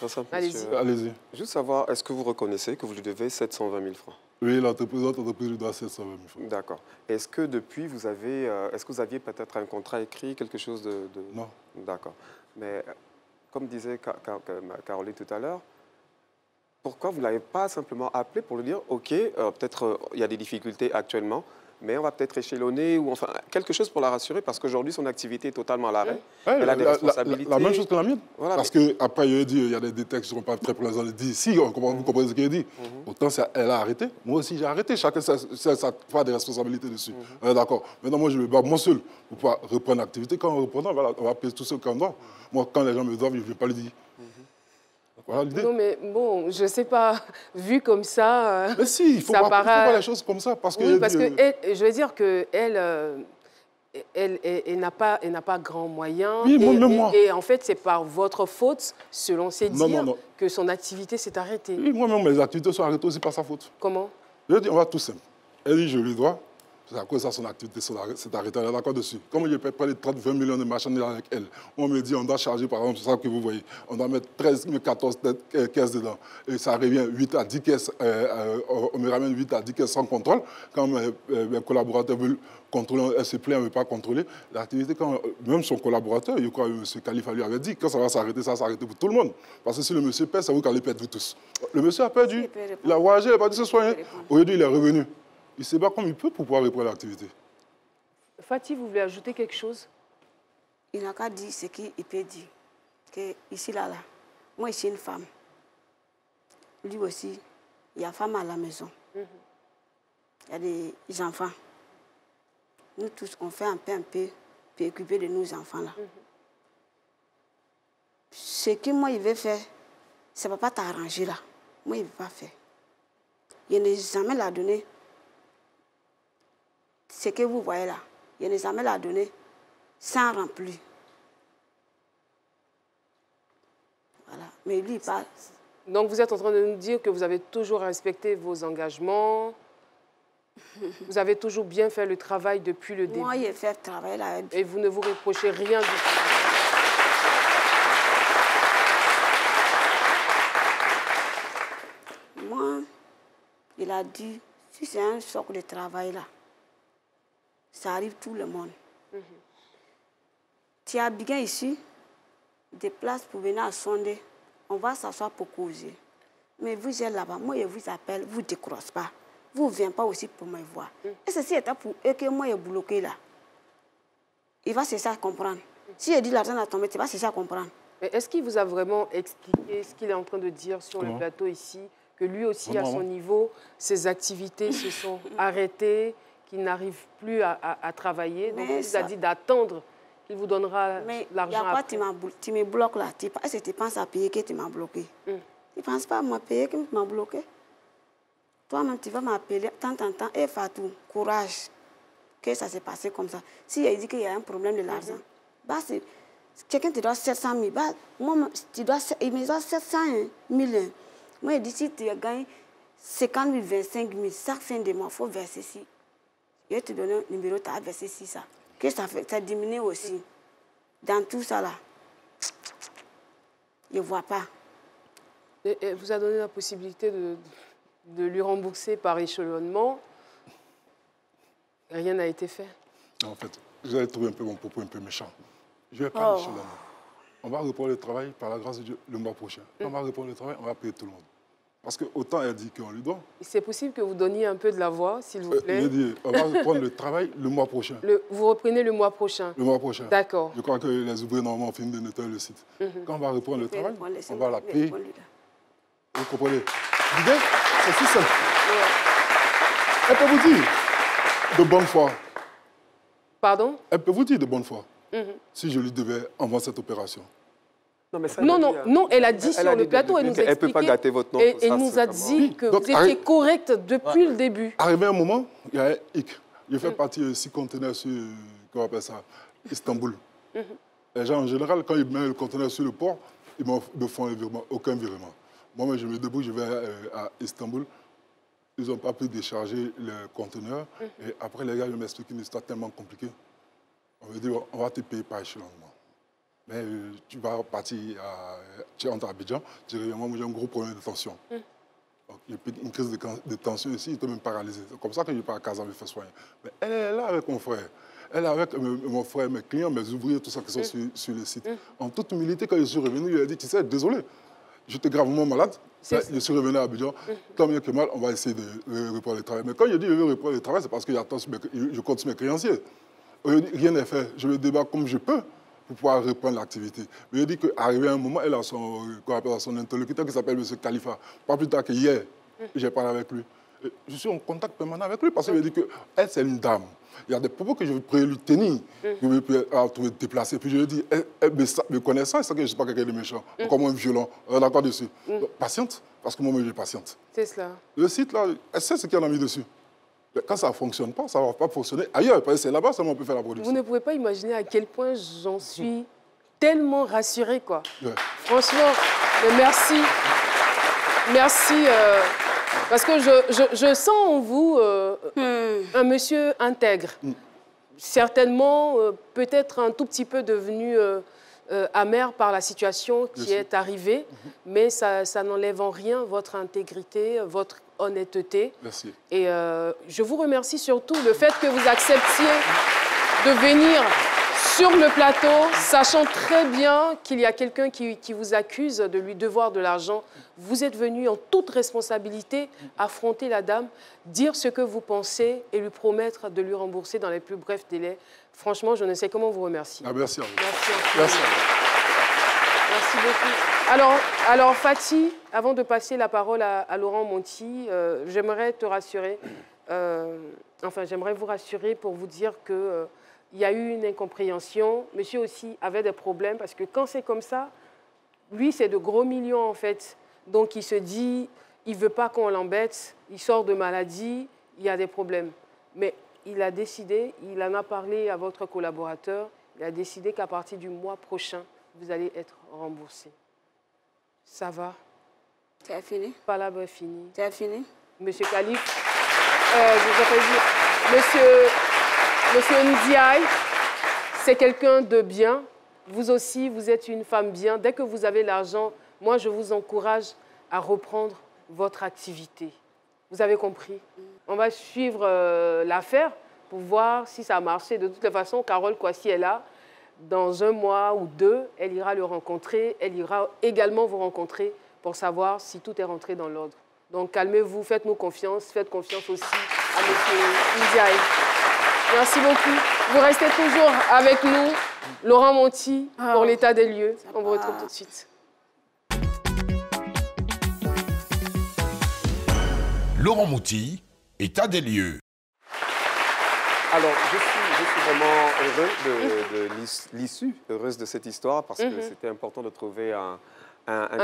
simple. Allez-y. Allez-y. Juste savoir, est-ce que vous reconnaissez que vous lui devez 720 000 francs? Oui, l'entreprise lui doit 720 000 francs. D'accord. Est-ce que depuis, vous aviez peut-être un contrat écrit, quelque chose de... Non. D'accord. Mais comme disait Caroline tout à l'heure, pourquoi vous ne l'avez pas simplement appelé pour lui dire, OK, peut-être il y a des difficultés actuellement, mais on va peut-être échelonner ou enfin quelque chose pour la rassurer parce qu'aujourd'hui, son activité est totalement à l'arrêt. Elle a des responsabilités. La même chose que la mienne. Voilà, parce qu'après, il a dit il y a des textes qui ne sont pas très plaisants. Il dit si, vous comprenez ce qu'il a dit. Autant elle a arrêté. Moi aussi, j'ai arrêté. Chacun a des responsabilités dessus. D'accord. Maintenant, moi, je me bats moi seul pour pouvoir reprendre l'activité. Quand on reprend, on va payer tout ce qu'on doit. Moi, quand les gens me doivent, je ne vais pas le dire. Voilà l'idée. Non, mais bon, je ne sais pas, vu comme ça... mais si, il faut voir les choses comme ça. Parce que, oui, parce que je veux dire qu'elle n'a pas grand moyen. Oui, moi. Et en fait, c'est par votre faute, selon ses dires, que son activité s'est arrêtée. Oui, moi-même, mes activités sont arrêtées aussi par sa faute. Comment? Je dis, on va tout simple. Elle dit, je lui dois. C'est à cause de ça son activité s'est arrêtée. Elle est d'accord dessus. Comme je peux près de 30-20 millions de marchandises avec elle, on me dit on doit charger, par exemple, c'est ça que vous voyez, on doit mettre 13 14 caisses dedans. Et ça revient 8 à 10 caisses, on me ramène 8 à 10 caisses sans contrôle. Quand mes collaborateurs veulent contrôler, elle se plaint, elle ne veut pas contrôler. L'activité, même son collaborateur, je crois que M. Khalifa lui avait dit, quand ça va s'arrêter, ça va s'arrêter pour tout le monde. Parce que si le monsieur perd, ça vous allez perdre vous tous. Le monsieur a perdu, il a voyagé, il n'a pas dû se soigner. Aujourd'hui, il est revenu. Il se bat comme il peut pour pouvoir reprendre l'activité. Fatih, vous voulez ajouter quelque chose? Il n'a qu'à dire ce qu'il peut dire. Que ici, là, moi, je suis une femme. Lui aussi, il y a femme à la maison. Il y a des enfants. Nous tous, on fait un peu préoccupé de nos enfants-là. Ce que moi, il veut faire, ça ne va pas t'arranger là. Moi, il ne veut pas faire. Il n'a jamais la donné. Ce que vous voyez là, il n'a jamais la donné sans remplir. Voilà. Mais lui, il parle. Donc, vous êtes en train de nous dire que vous avez toujours respecté vos engagements. Vous avez toujours bien fait le travail depuis le début. Moi, j'ai fait le travail là. Et vous ne vous reprochez rien du tout. Moi, il a dit, si c'est un choc de travail là, ça arrive tout le monde. Tu as bien ici, des places pour venir à Sondé, on va s'asseoir pour causer. Mais vous êtes là-bas, moi je vous appelle, vous ne décrochez pas. Vous ne venez pas aussi pour me voir. Et ceci est pour eux que moi je suis bloqué là. Il va chercher à comprendre. Si je dis l'argent a tombé, tu vas chercher à comprendre. Mais est-ce qu'il vous a vraiment expliqué ce qu'il est en train de dire sur le plateau ici, que lui aussi, à son niveau, ses activités se sont arrêtées, qu'il n'arrive plus à travailler. Donc, il vous a dit d'attendre qu'il vous donnera l'argent. Mais il y a quoi, tu me bloques là? Est-ce que tu penses à payer que tu m'as bloqué? Tu ne penses pas à me payer que tu m'as bloqué? Toi-même, tu vas m'appeler de temps en temps. Et Fatou, courage. Que ça s'est passé comme ça. Si il dit qu'il y a un problème de l'argent, quelqu'un te doit 700 000. Moi, il me doit 700 000. Moi, je dis si tu gagnes 50 000, 25 000, chaque fin de mois, il faut verser ici. Je vais te donner un numéro, tu as versé ici, ça. Que ça fait, ça diminue aussi. Dans tout ça, là, je ne vois pas. Et vous a donné la possibilité de lui rembourser par échelonnement. Rien n'a été fait. En fait, vous avez trouvé un peu mon propos un peu méchant. Je ne vais pas échelonner. On va reprendre le travail, par la grâce de Dieu, le mois prochain. On va reprendre le travail, on va payer tout le monde. Parce qu'autant elle dit qu'on lui doit. C'est possible que vous donniez un peu de la voix, s'il vous plaît. Je dis, on va reprendre le travail le mois prochain. Vous reprenez le mois prochain? Le mois prochain. D'accord. Je crois que les ouvriers, normalement, ont fini de nettoyer le site. Quand on va reprendre le travail, on va la payer. Vous comprenez? L'idée, c'est si simple. Elle peut vous dire de bonne foi. Pardon? Elle peut vous dire de bonne foi. Si je lui devais avant cette opération. Non, elle a dit sur le plateau, elle nous a expliqué. Elle ne peut pas gâter votre nom. Et elle nous a dit que vous étiez correct depuis le début. Arrivé un moment, il y a un hic. Je fais partie de 6 conteneurs sur, comment on appelle ça, Istanbul. Les gens, en général, quand ils mettent le conteneur sur le port, ils me font aucun virement. Moi, je me débrouille, je vais à Istanbul. Ils n'ont pas pu décharger le conteneur. Et après, les gars, ils m'expliquent une histoire tellement compliquée. On me dit, on va te payer par échelonnement. Mais tu vas partir, tu entres à Abidjan, tu dis, moi j'ai un gros problème de tension. Donc, il y a une crise de tension ici, il était même paralysé. C'est comme ça que je pars à Casa me faire soigner. Mais elle est là avec mon frère. Elle est avec mon frère, mes clients, mes ouvriers, tout ça qui sont sur le site. En toute humilité, quand je suis revenu, il a dit, tu sais, désolé, j'étais gravement malade. Je suis revenu à Abidjan. Tant bien que mal, on va essayer de reprendre le travail. Mais quand je dis je veux reprendre le travail, c'est parce que je compte sur mes créanciers. Rien n'est fait. Je me débat comme je peux pour pouvoir reprendre l'activité. Mais je dis qu'arrivé à un moment, elle a son interlocuteur qui s'appelle M. Khalifa. Pas plus tard que hier, j'ai parlé avec lui. Et je suis en contact permanent avec lui parce qu'il me dit qu'elle, c'est une dame. Il y a des propos que je pourrais lui tenir, que je peux trouver déplacés. Puis je lui dis, me connaissant, c'est que je ne suis pas quelqu'un de méchant, encore moins violent. D'accord dessus. Donc, patiente, parce que moi-même, je suis patiente. C'est cela. Le site, là, elle sait ce qu'il y a mis dessus. Quand ça ne fonctionne pas, ça ne va pas fonctionner ailleurs. Parce que c'est là-bas seulement on peut faire la production. Vous ne pouvez pas imaginer à quel point j'en suis tellement rassurée, quoi. Franchement, merci. Merci. Parce que je sens en vous un monsieur intègre. Certainement, peut-être un tout petit peu devenu amer par la situation qui est arrivée. Mais ça n'enlève en rien votre intégrité, votre honnêteté. Merci. Et je vous remercie surtout le fait que vous acceptiez de venir sur le plateau, sachant très bien qu'il y a quelqu'un qui vous accuse de lui devoir de l'argent. Vous êtes venu en toute responsabilité affronter la dame, dire ce que vous pensez et lui promettre de lui rembourser dans les plus brefs délais. Franchement, je ne sais comment vous remercier. Ah, merci à vous. Merci. Merci beaucoup. Alors Fatih, avant de passer la parole à Laurent Monti, j'aimerais te rassurer, j'aimerais vous rassurer pour vous dire que il y a eu une incompréhension. Monsieur aussi avait des problèmes parce que quand c'est comme ça, lui, c'est de gros millions en fait. Donc il se dit, il ne veut pas qu'on l'embête, il sort de maladie, il y a des problèmes. Mais il a décidé, il en a parlé à votre collaborateur, il a décidé qu'à partir du mois prochain, vous allez être remboursé. Ça va? C'est fini? Palabre est fini. C'est fini? Monsieur Khalif, Monsieur Ndiaye, c'est quelqu'un de bien. Vous aussi, vous êtes une femme bien. Dès que vous avez l'argent, moi, je vous encourage à reprendre votre activité. Vous avez compris? On va suivre l'affaire pour voir si ça a marché. De toutes les façons, Carole Kwasi est là. Dans 1 mois ou 2, elle ira le rencontrer. Elle ira également vous rencontrer pour savoir si tout est rentré dans l'ordre. Donc, calmez-vous, faites-nous confiance. Faites confiance aussi à M. Ndiaye. Merci beaucoup. Vous restez toujours avec nous. Laurent Monti pour l'état des lieux. On vous retrouve tout de suite. Laurent Monti, état des lieux. Alors, je suis vraiment heureux de l'issue, heureuse de cette histoire, parce que c'était important de trouver un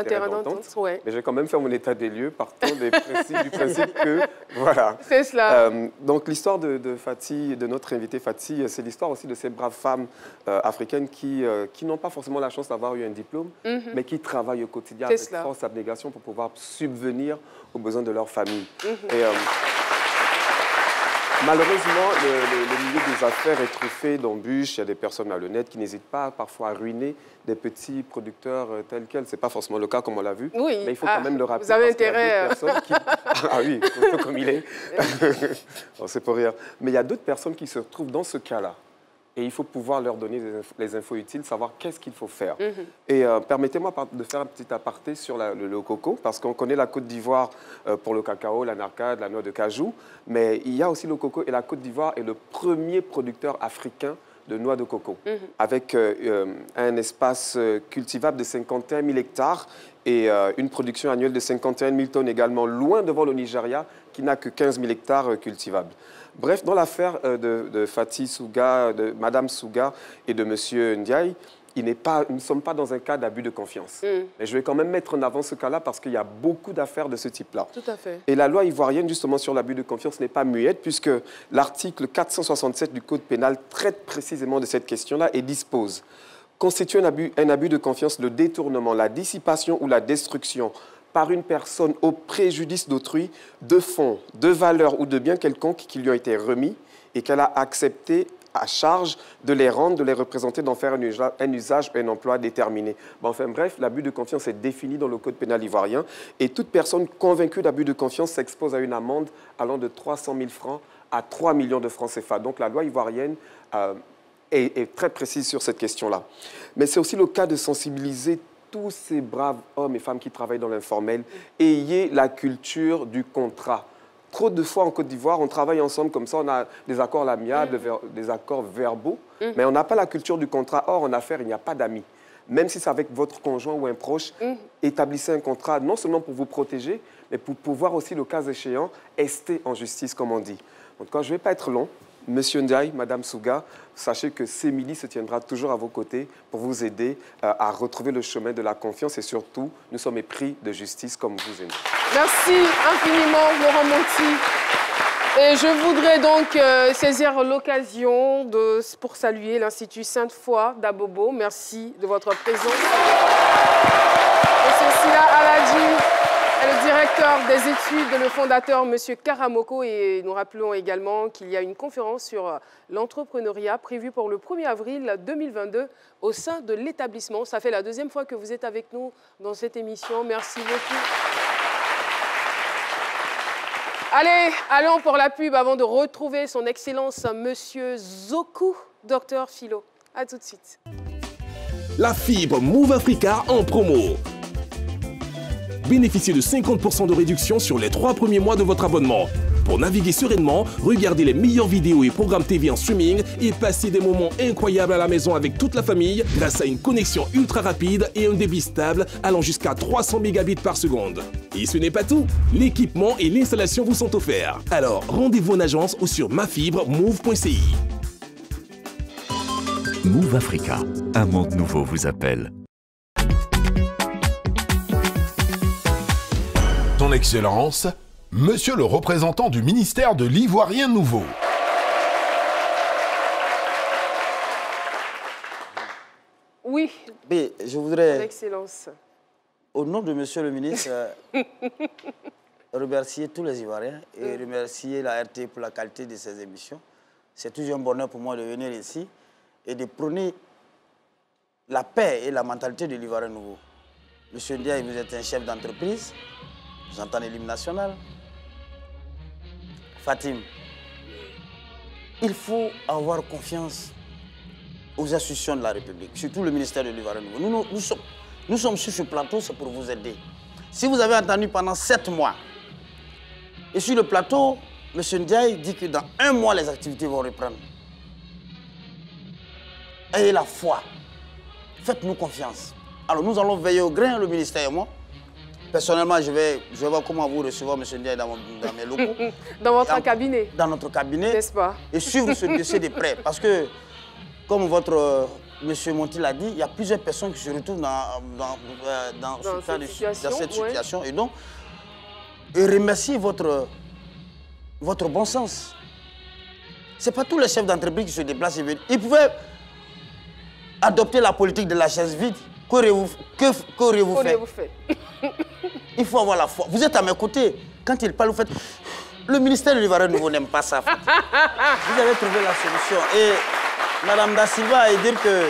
terrain d'entente. Ouais. Mais j'ai quand même fait mon état des lieux, partant du principe que, voilà. C'est cela. Donc, l'histoire de Fatih, de notre invitée Fatih, c'est l'histoire aussi de ces braves femmes africaines qui n'ont pas forcément la chance d'avoir eu un diplôme, mais qui travaillent au quotidien avec force abnégation pour pouvoir subvenir aux besoins de leur famille. Et, malheureusement, le milieu des affaires est truffé d'embûches. Il y a des personnes malhonnêtes qui n'hésitent pas parfois à ruiner des petits producteurs tels quels. Ce n'est pas forcément le cas comme on l'a vu, oui. Mais il faut quand même le rappeler. Vous avez intérêt. Ah oui, comme il est. C'est pour rire. Mais il y a d'autres personnes qui se retrouvent dans ce cas-là. Et il faut pouvoir leur donner les infos utiles, savoir qu'est-ce qu'il faut faire. Et permettez-moi de faire un petit aparté sur le coco, parce qu'on connaît la Côte d'Ivoire pour le cacao, la narcade, la noix de cajou, mais il y a aussi le coco, et la Côte d'Ivoire est le premier producteur africain de noix de coco, avec un espace cultivable de 51 000 hectares et une production annuelle de 51 000 tonnes également, loin devant le Nigeria, qui n'a que 15 000 hectares cultivables. Bref, dans l'affaire de Fatih Souga, de Madame Souga et de Monsieur Ndiaye, nous ne sommes pas dans un cas d'abus de confiance. Mais je vais quand même mettre en avant ce cas-là parce qu'il y a beaucoup d'affaires de ce type-là. Tout à fait. Et la loi ivoirienne, justement, sur l'abus de confiance n'est pas muette puisque l'article 467 du Code pénal traite précisément de cette question-là et dispose « Constitue un abus de confiance le détournement, la dissipation ou la destruction par une personne au préjudice d'autrui de fonds, de valeurs ou de biens quelconques qui lui ont été remis et qu'elle a accepté à charge de les rendre, de les représenter, d'en faire un usage, un emploi déterminé. » Bon, enfin bref, l'abus de confiance est défini dans le Code pénal ivoirien et toute personne convaincue d'abus de confiance s'expose à une amende allant de 300 000 francs à 3 millions de francs CFA. Donc la loi ivoirienne est très précise sur cette question-là. Mais c'est aussi le cas de sensibiliser tous ces braves hommes et femmes qui travaillent dans l'informel. Ayez la culture du contrat. Trop de fois en Côte d'Ivoire, on travaille ensemble comme ça, on a des accords amiables, des accords verbaux, mais on n'a pas la culture du contrat. Or, en affaires, il n'y a pas d'amis. Même si c'est avec votre conjoint ou un proche, établissez un contrat non seulement pour vous protéger, mais pour pouvoir aussi, le cas échéant, ester en justice, comme on dit. En tout cas, je ne vais pas être long. Monsieur Ndiaye, Madame Souga, sachez que Semili se tiendra toujours à vos côtés pour vous aider à retrouver le chemin de la confiance et surtout, nous sommes épris de justice comme vous et nous. Merci infiniment, Laurent Monti. Et je voudrais donc saisir l'occasion pour saluer l'Institut Sainte-Foy d'Abobo. Merci de votre présence. Monsieur Sila Aladji, le directeur des études, le fondateur, M. Karamoko, et nous rappelons également qu'il y a une conférence sur l'entrepreneuriat prévue pour le 1er avril 2022 au sein de l'établissement. Ça fait la deuxième fois que vous êtes avec nous dans cette émission. Merci beaucoup. Allez, allons pour la pub avant de retrouver son Excellence M. Zoku, Docteur Philo. A tout de suite. La fibre Move Africa en promo. Bénéficiez de 50% de réduction sur les 3 premiers mois de votre abonnement. Pour naviguer sereinement, regardez les meilleures vidéos et programmes TV en streaming et passez des moments incroyables à la maison avec toute la famille grâce à une connexion ultra rapide et un débit stable allant jusqu'à 300 mégabits par seconde. Et ce n'est pas tout, l'équipement et l'installation vous sont offerts. Alors rendez-vous en agence ou sur mafibre-move.ci. Move Africa, un monde nouveau vous appelle. Son Excellence, Monsieur le représentant du ministère de l'Ivoirien Nouveau. Oui, mais je voudrais, Son Excellence, au nom de Monsieur le ministre, remercier tous les Ivoiriens et remercier la RT pour la qualité de ses émissions. C'est toujours un bonheur pour moi de venir ici et de prôner la paix et la mentalité de l'Ivoirien Nouveau. Monsieur Ndiaye, vous êtes un chef d'entreprise. Vous entendez l'hymne national. Fatim, il faut avoir confiance aux institutions de la République, surtout le ministère de l'Ivoirien Nouveau. Nous sommes sur ce plateau, c'est pour vous aider. Si vous avez entendu pendant 7 mois, et sur le plateau, M. Ndiaye dit que dans 1 mois, les activités vont reprendre. Ayez la foi. Faites-nous confiance. Alors nous allons veiller au grain, le ministère et moi. Personnellement, je vais voir comment vous recevoir M. Ndiaye dans mes locaux. Dans votre cabinet. Dans notre cabinet. N'est-ce pas? Et suivre ce dossier de près. Parce que, comme votre M. Monti l'a dit, il y a plusieurs personnes qui se retrouvent dans cette situation. Et donc, remercier votre bon sens. Ce n'est pas tous les chefs d'entreprise qui se déplacent et viennent. Ils pouvaient adopter la politique de la chaise vide. Qu'auriez-vous fait? Il faut avoir la foi. Vous êtes à mes côtés. Quand il parle, vous faites... Le ministère de l'Ivoirien Nouveau n'aime pas ça. Vous avez trouvé la solution. Et Mme Da Silva a dit que...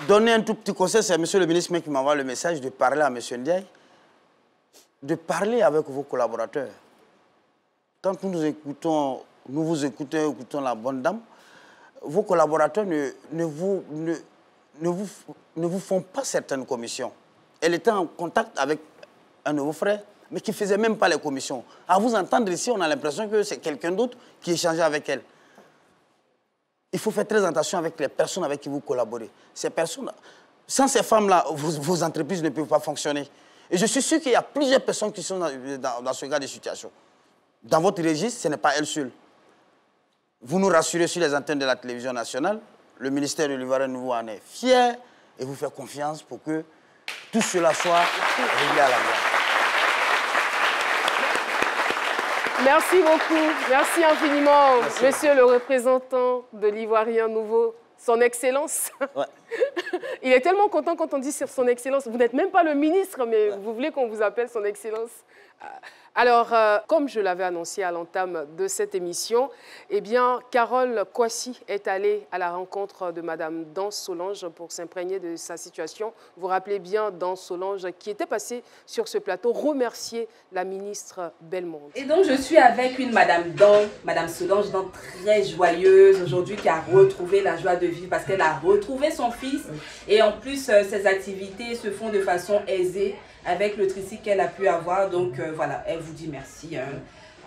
Donner un tout petit conseil, c'est M. le ministre qui m'envoie le message de parler à M. Ndiaye, de parler avec vos collaborateurs. Quand nous vous écoutons la bonne dame, vos collaborateurs ne vous font pas certaines commissions. Elle était en contact avec un de vos frères, mais qui ne faisait même pas les commissions. À vous entendre ici, on a l'impression que c'est quelqu'un d'autre qui échangeait avec elle. il faut faire très attention avec les personnes avec qui vous collaborez. Ces personnes, sans ces femmes-là, vos entreprises ne peuvent pas fonctionner. Et je suis sûr qu'il y a plusieurs personnes qui sont dans ce cas de situation. Dans votre registre, ce n'est pas elle seule. Vous nous rassurez sur les antennes de la télévision nationale. Le ministère de l'Ivoirien Nouveau en est fier et vous fait confiance pour que tout cela soit réglé à la fois. Merci beaucoup. Merci infiniment, merci. Monsieur le représentant de l'Ivoirien Nouveau, son Excellence. Ouais. Il est tellement content quand on dit sur son Excellence. Vous n'êtes même pas le ministre, mais vous voulez qu'on vous appelle son Excellence. Alors, comme je l'avais annoncé à l'entame de cette émission, eh bien, Carole Kwasi est allée à la rencontre de Madame Danse Solange pour s'imprégner de sa situation. Vous vous rappelez bien Danse Solange qui était passée sur ce plateau remercier la ministre Bellemonde. Et donc, je suis avec une Madame Solange, donc très joyeuse aujourd'hui, qui a retrouvé la joie de vivre parce qu'elle a retrouvé son fils. Et en plus, ses activités se font de façon aisée avec le tricycle qu'elle a pu avoir. Donc voilà, elle vous dit merci.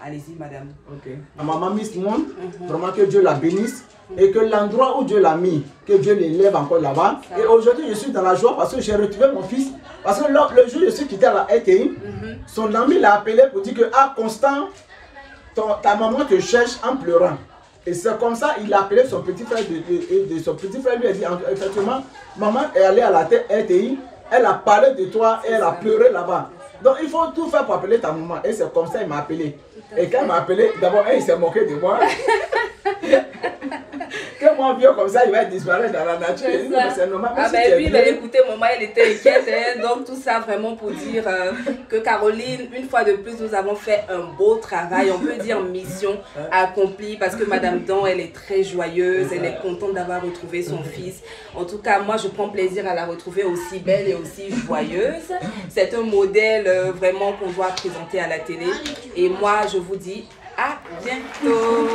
Allez-y, madame. Ok. À maman Miss Monde, vraiment que Dieu la bénisse et que l'endroit où Dieu l'a mis, que Dieu l'élève encore là-bas. Et aujourd'hui, je suis dans la joie parce que j'ai retrouvé mon fils. Parce que le jour où je suis quitté à la RTI, son ami l'a appelé pour dire que, ah, Constant, ta maman te cherche en pleurant. Et c'est comme ça, il a appelé son petit frère. Son petit frère lui a dit, effectivement, maman est allée à la RTI. Elle a parlé de toi et elle a pleuré là-bas. Donc il faut tout faire pour appeler ta maman. Et c'est comme ça qu'il m'a appelé. Et quand il m'a appelé, d'abord, il s'est moqué de moi. Que moi, vieux comme ça, il va disparaître dans la nature. C'est normal. Ah ben oui, mais écoutez, maman, elle était inquiète. Hein, donc tout ça vraiment pour dire que Caroline, une fois de plus, nous avons fait un beau travail. On peut dire mission accomplie parce que Madame Dan, elle est très joyeuse. Elle est contente d'avoir retrouvé son fils. En tout cas, moi, je prends plaisir à la retrouver aussi belle et aussi joyeuse. C'est un modèle vraiment qu'on doit présenter à la télé. Et moi, je vous dis à bientôt.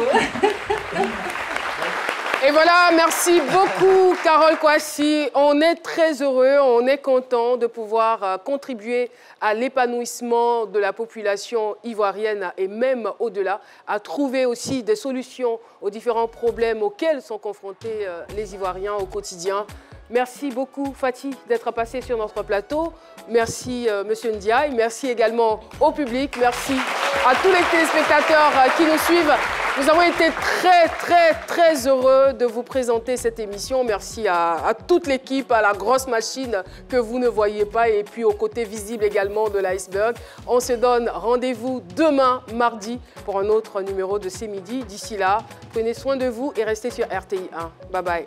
Et voilà, merci beaucoup Carole Kwasi. On est très heureux, on est content de pouvoir contribuer à l'épanouissement de la population ivoirienne et même au-delà, à trouver aussi des solutions aux différents problèmes auxquels sont confrontés les Ivoiriens au quotidien. Merci beaucoup Fatih d'être passé sur notre plateau. Merci Monsieur Ndiaye. Merci également au public. Merci à tous les téléspectateurs qui nous suivent. Nous avons été très heureux de vous présenter cette émission. Merci à toute l'équipe, à la grosse machine que vous ne voyez pas et puis au côté visible également de l'iceberg. On se donne rendez-vous demain, mardi, pour un autre numéro de C'est Midi. D'ici là, prenez soin de vous et restez sur RTI 1. Bye bye.